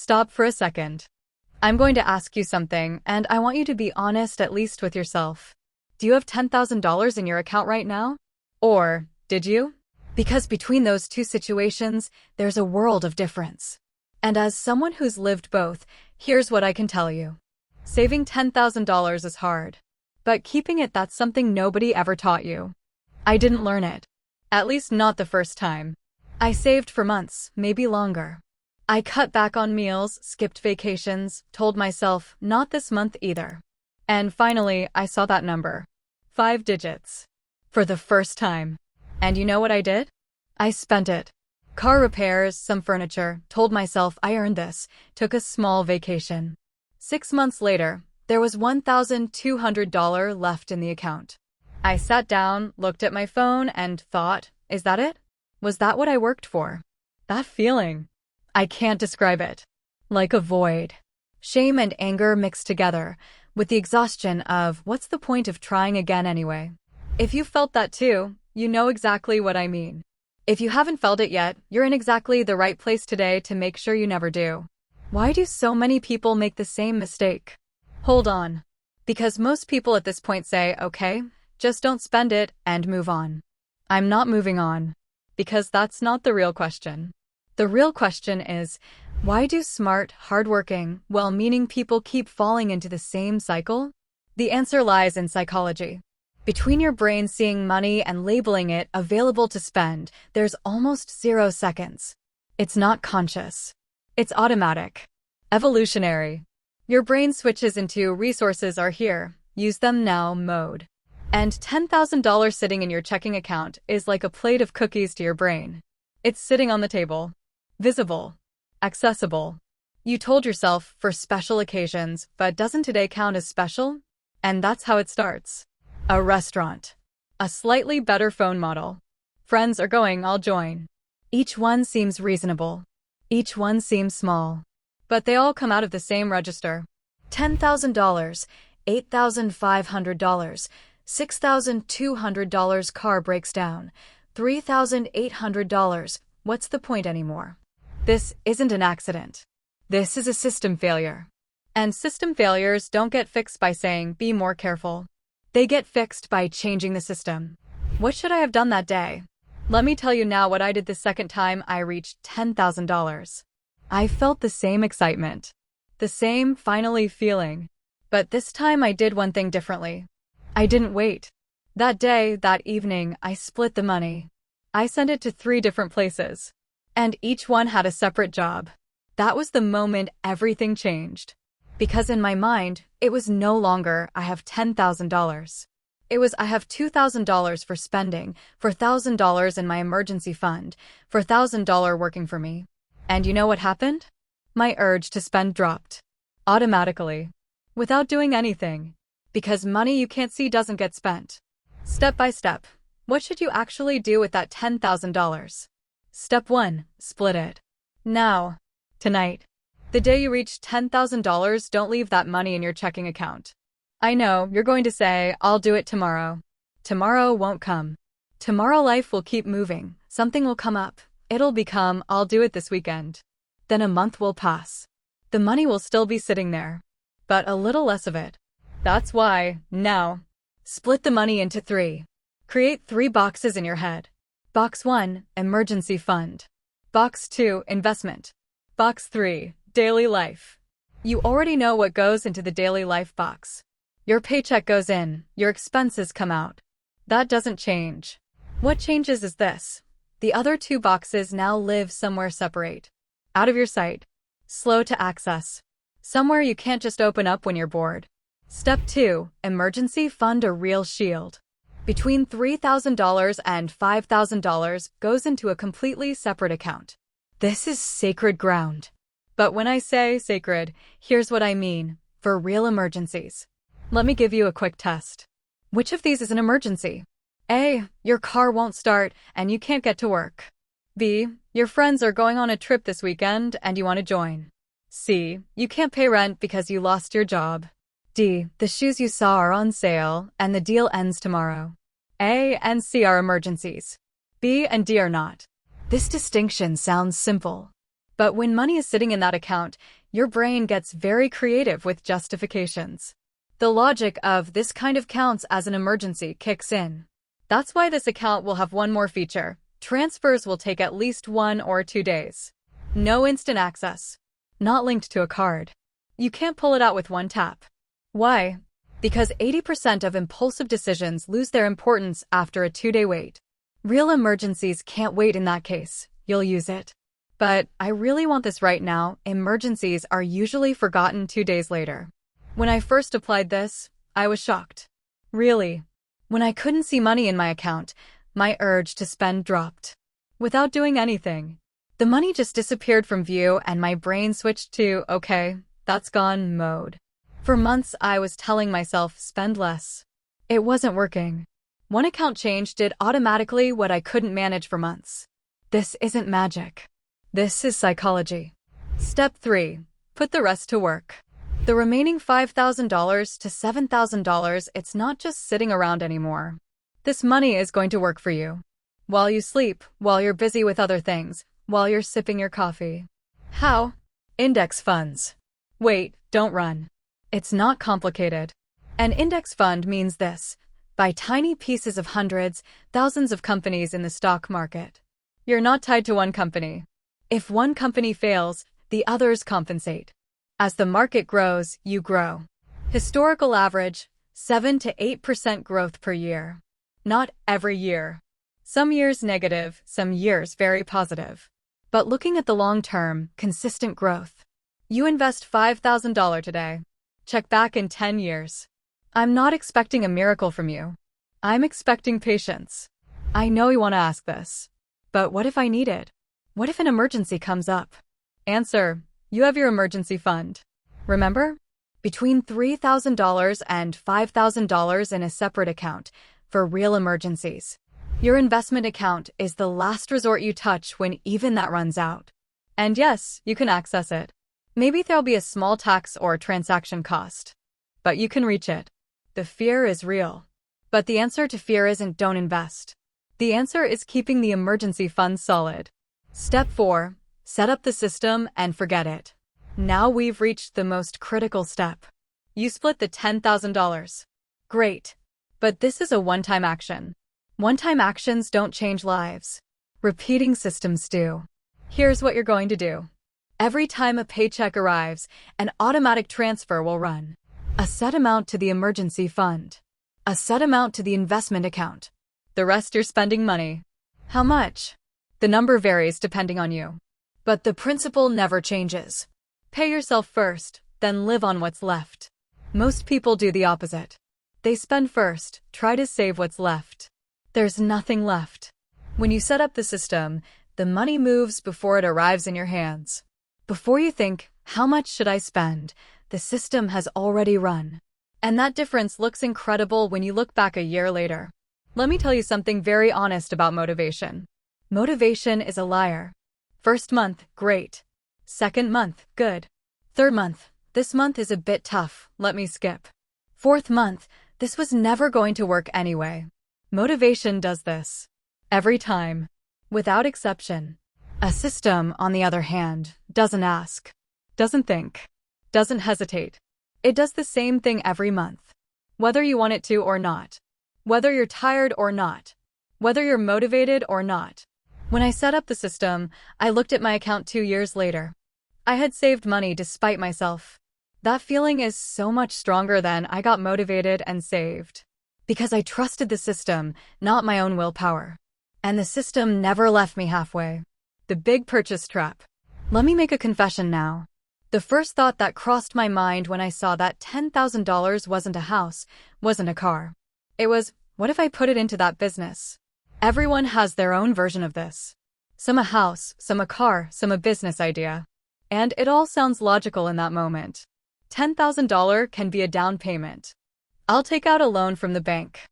Stop for a second. I'm going to ask you something, and I want you to be honest at least with yourself. Do you have $10,000 in your account right now? Or, did you? Because between those two situations, there's a world of difference. And as someone who's lived both, here's what I can tell you. Saving $10,000 is hard. But keeping it, that's something nobody ever taught you. I didn't learn it. At least not the first time. I saved for months, maybe longer. I cut back on meals, skipped vacations, told myself, not this month either. And finally, I saw that number. 5 digits. For the first time. And you know what I did? I spent it. Car repairs, some furniture, told myself I earned this, took a small vacation. 6 months later, there was $1,200 left in the account. I sat down, looked at my phone, and thought, is that it? Was that what I worked for? That feeling. I can't describe it. Like a void. Shame and anger mixed together, with the exhaustion of, what's the point of trying again anyway? If you felt that too, you know exactly what I mean. If you haven't felt it yet, you're in exactly the right place today to make sure you never do. Why do so many people make the same mistake? Hold on. Because most people at this point say, okay, just don't spend it and move on. I'm not moving on. Because that's not the real question. The real question is, why do smart, hardworking, well-meaning people keep falling into the same cycle? The answer lies in psychology. Between your brain seeing money and labeling it available to spend, there's almost 0 seconds. It's not conscious. It's automatic. Evolutionary. Your brain switches into resources are here, use them now mode. And $10,000 sitting in your checking account is like a plate of cookies to your brain. It's sitting on the table. Visible. Accessible. You told yourself, for special occasions, but doesn't today count as special? And that's how it starts. A restaurant. A slightly better phone model. Friends are going, I'll join. Each one seems reasonable. Each one seems small. But they all come out of the same register. $10,000, $8,500, $6,200 car breaks down, $3,800, what's the point anymore? This isn't an accident. This is a system failure. And system failures don't get fixed by saying, be more careful. They get fixed by changing the system. What should I have done that day? Let me tell you now what I did the second time I reached $10,000. I felt the same excitement. The same finally feeling. But this time I did one thing differently. I didn't wait. That day, that evening, I split the money. I sent it to 3 different places. And each one had a separate job. That was the moment everything changed. Because in my mind, it was no longer, I have $10,000. It was, I have $2,000 for spending, for $1,000 in my emergency fund, for $1,000 working for me. And you know what happened? My urge to spend dropped. Automatically. Without doing anything. Because money you can't see doesn't get spent. Step by step. What should you actually do with that $10,000? Step 1. Split it. Now. Tonight. The day you reach $10,000, don't leave that money in your checking account. I know, you're going to say, I'll do it tomorrow. Tomorrow won't come. Tomorrow life will keep moving. Something will come up. It'll become, I'll do it this weekend. Then a month will pass. The money will still be sitting there. But a little less of it. That's why, now. Split the money into 3. Create 3 boxes in your head. Box 1, emergency fund. Box 2, investment. Box 3, daily life. You already know what goes into the daily life box. Your paycheck goes in, your expenses come out. That doesn't change. What changes is this. The other 2 boxes now live somewhere separate. Out of your sight. Slow to access. Somewhere you can't just open up when you're bored. Step 2, emergency fund, a real shield. Between $3,000 and $5,000 goes into a completely separate account. This is sacred ground. But when I say sacred, here's what I mean, for real emergencies. Let me give you a quick test. Which of these is an emergency? A. Your car won't start and you can't get to work. B. Your friends are going on a trip this weekend and you want to join. C. You can't pay rent because you lost your job. D. The shoes you saw are on sale and the deal ends tomorrow. A and C are emergencies. B and D are not. This distinction sounds simple. But when money is sitting in that account, your brain gets very creative with justifications. The logic of this kind of counts as an emergency kicks in. That's why this account will have one more feature. Transfers will take at least 1 or 2 days. No instant access. Not linked to a card. You can't pull it out with one tap. Why? Because 80% of impulsive decisions lose their importance after a 2-day wait. Real emergencies can't wait in that case. You'll use it. But I really want this right now. Emergencies are usually forgotten 2 days later. When I first applied this, I was shocked. Really. When I couldn't see money in my account, my urge to spend dropped. Without doing anything. The money just disappeared from view and my brain switched to, okay, that's gone mode. For months, I was telling myself, spend less. It wasn't working. One account change did automatically what I couldn't manage for months. This isn't magic. This is psychology. Step 3. Put the rest to work. The remaining $5,000 to $7,000, it's not just sitting around anymore. This money is going to work for you. While you sleep, while you're busy with other things, while you're sipping your coffee. How? Index funds. Wait, don't run. It's not complicated. An index fund means this: buy tiny pieces of hundreds, thousands of companies in the stock market. You're not tied to one company. If one company fails, the others compensate. As the market grows, you grow. Historical average, 7 to 8% growth per year. Not every year. Some years negative, some years very positive. But looking at the long term, consistent growth. You invest $5,000 today. Check back in 10 years. I'm not expecting a miracle from you. I'm expecting patience. I know you want to ask this. But what if I need it? What if an emergency comes up? Answer: you have your emergency fund. Remember? Between $3,000 and $5,000 in a separate account for real emergencies. Your investment account is the last resort you touch when even that runs out. And yes, you can access it. Maybe there'll be a small tax or transaction cost. But you can reach it. The fear is real. But the answer to fear isn't don't invest. The answer is keeping the emergency fund solid. Step 4. Set up the system and forget it. Now we've reached the most critical step. You split the $10,000. Great. But this is a one-time action. One-time actions don't change lives. Repeating systems do. Here's what you're going to do. Every time a paycheck arrives, an automatic transfer will run. A set amount to the emergency fund. A set amount to the investment account. The rest you're spending money. How much? The number varies depending on you. But the principle never changes. Pay yourself first, then live on what's left. Most people do the opposite. They spend first, try to save what's left. There's nothing left. When you set up the system, the money moves before it arrives in your hands. Before you think, how much should I spend? The system has already run. And that difference looks incredible when you look back a year later. Let me tell you something very honest about motivation. Motivation is a liar. First month, great. Second month, good. Third month, this month is a bit tough, let me skip. Fourth month, this was never going to work anyway. Motivation does this. Every time. Without exception. A system, on the other hand, doesn't ask. Doesn't think. Doesn't hesitate. It does the same thing every month. Whether you want it to or not. Whether you're tired or not. Whether you're motivated or not. When I set up the system, I looked at my account 2 years later. I had saved money despite myself. That feeling is so much stronger than I got motivated and saved. Because I trusted the system, not my own willpower. And the system never left me halfway. The big purchase trap. Let me make a confession now. The first thought that crossed my mind when I saw that $10,000 wasn't a house, wasn't a car. It was, what if I put it into that business? Everyone has their own version of this. Some a house, some a car, some a business idea. And it all sounds logical in that moment. $10,000 can be a down payment. I'll take out a loan from the bank.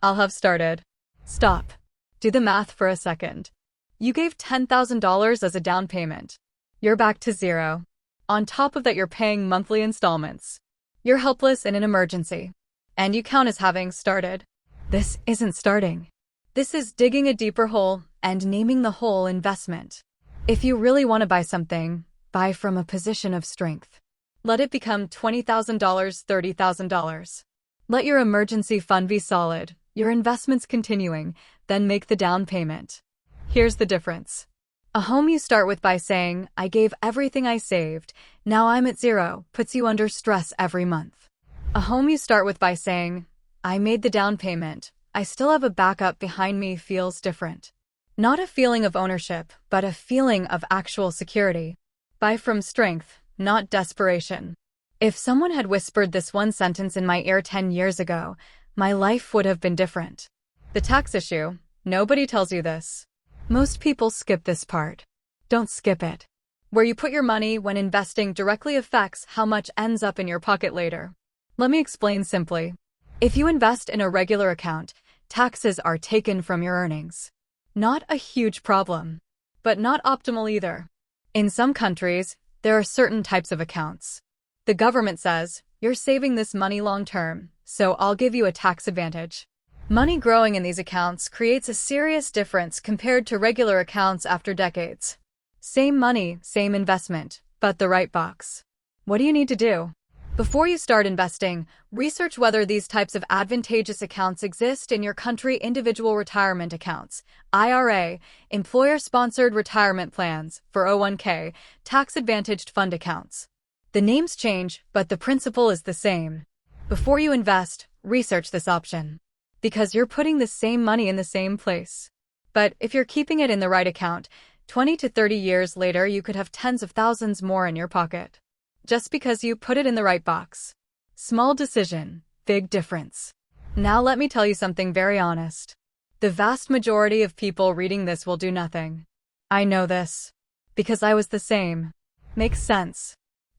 I'll have started. Stop. Do the math for a second. You gave $10,000 as a down payment. You're back to zero. On top of that, you're paying monthly installments. You're helpless in an emergency. And you count as having started. This isn't starting. This is digging a deeper hole and naming the hole investment. If you really want to buy something, buy from a position of strength. Let it become $20,000, $30,000. Let your emergency fund be solid, your investments continuing, then make the down payment. Here's the difference. A home you start with by saying, I gave everything I saved, now I'm at zero, puts you under stress every month. A home you start with by saying, I made the down payment, I still have a backup behind me feels different. Not a feeling of ownership, but a feeling of actual security. Buy from strength, not desperation. If someone had whispered this one sentence in my ear 10 years ago, my life would have been different. The tax issue, nobody tells you this. Most people skip this part. Don't skip it. Where you put your money when investing directly affects how much ends up in your pocket later. Let me explain simply. If you invest in a regular account, taxes are taken from your earnings. Not a huge problem, but not optimal either. In some countries, there are certain types of accounts. The government says, you're saving this money long term, so I'll give you a tax advantage. Money growing in these accounts creates a serious difference compared to regular accounts after decades. Same money, same investment, but the right box. What do you need to do? Before you start investing, research whether these types of advantageous accounts exist in your country. Individual retirement accounts, IRA, employer-sponsored retirement plans, 401k, tax-advantaged fund accounts. The names change, but the principle is the same. Before you invest, research this option. Because you're putting the same money in the same place. But if you're keeping it in the right account, 20 to 30 years later you could have tens of thousands more in your pocket. Just because you put it in the right box. Small decision, big difference. Now let me tell you something very honest. The vast majority of people reading this will do nothing. I know this. Because I was the same. Makes sense.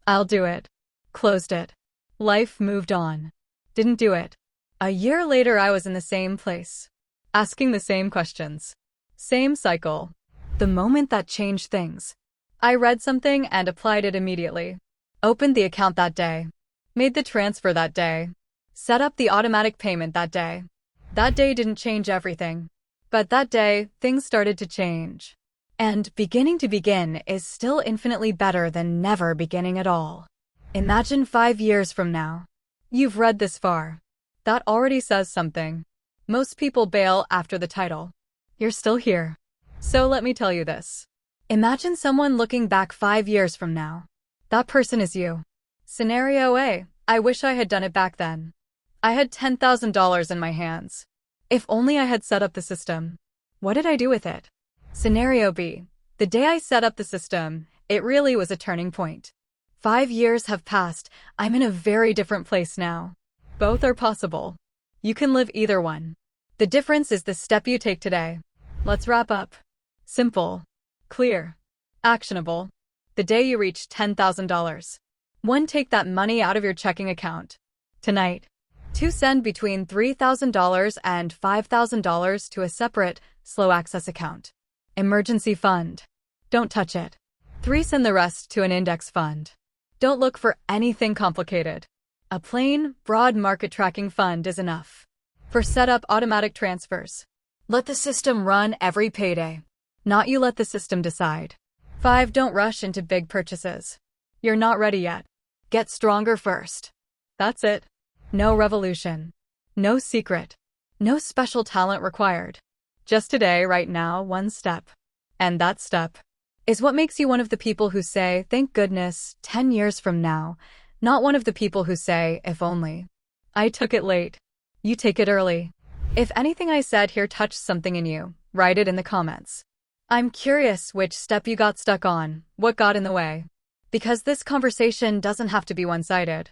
I'll do it. Closed it. Life moved on. Didn't do it. A year later I was in the same place. Asking the same questions. Same cycle. The moment that changed things. I read something and applied it immediately. Opened the account that day. Made the transfer that day. Set up the automatic payment that day. That day didn't change everything. But that day, things started to change. And beginning to begin is still infinitely better than never beginning at all. Imagine 5 years from now. You've read this far. That already says something. Most people bail after the title. You're still here. So let me tell you this. Imagine someone looking back 5 years from now. That person is you. Scenario A, I wish I had done it back then. I had $10,000 in my hands. If only I had set up the system. What did I do with it? Scenario B, the day I set up the system, it really was a turning point. 5 years have passed, I'm in a very different place now. Both are possible. You can live either one. The difference is the step you take today. Let's wrap up. Simple. Clear. Actionable. The day you reach $10,000. 1. Take that money out of your checking account. Tonight. 2. Send between $3,000 and $5,000 to a separate, slow access account. Emergency fund. Don't touch it. 3. Send the rest to an index fund. Don't look for anything complicated. A plain, broad market tracking fund is enough. For setup automatic transfers. Let the system run every payday. Not you let the system decide. 5. Don't rush into big purchases. You're not ready yet. Get stronger first. That's it. No revolution. No secret. No special talent required. Just today, right now, one step. And that step is what makes you one of the people who say, thank goodness, 10 years from now. Not one of the people who say, if only. I took it late. You take it early. If anything I said here touched something in you, write it in the comments. I'm curious which step you got stuck on, what got in the way. Because this conversation doesn't have to be one-sided.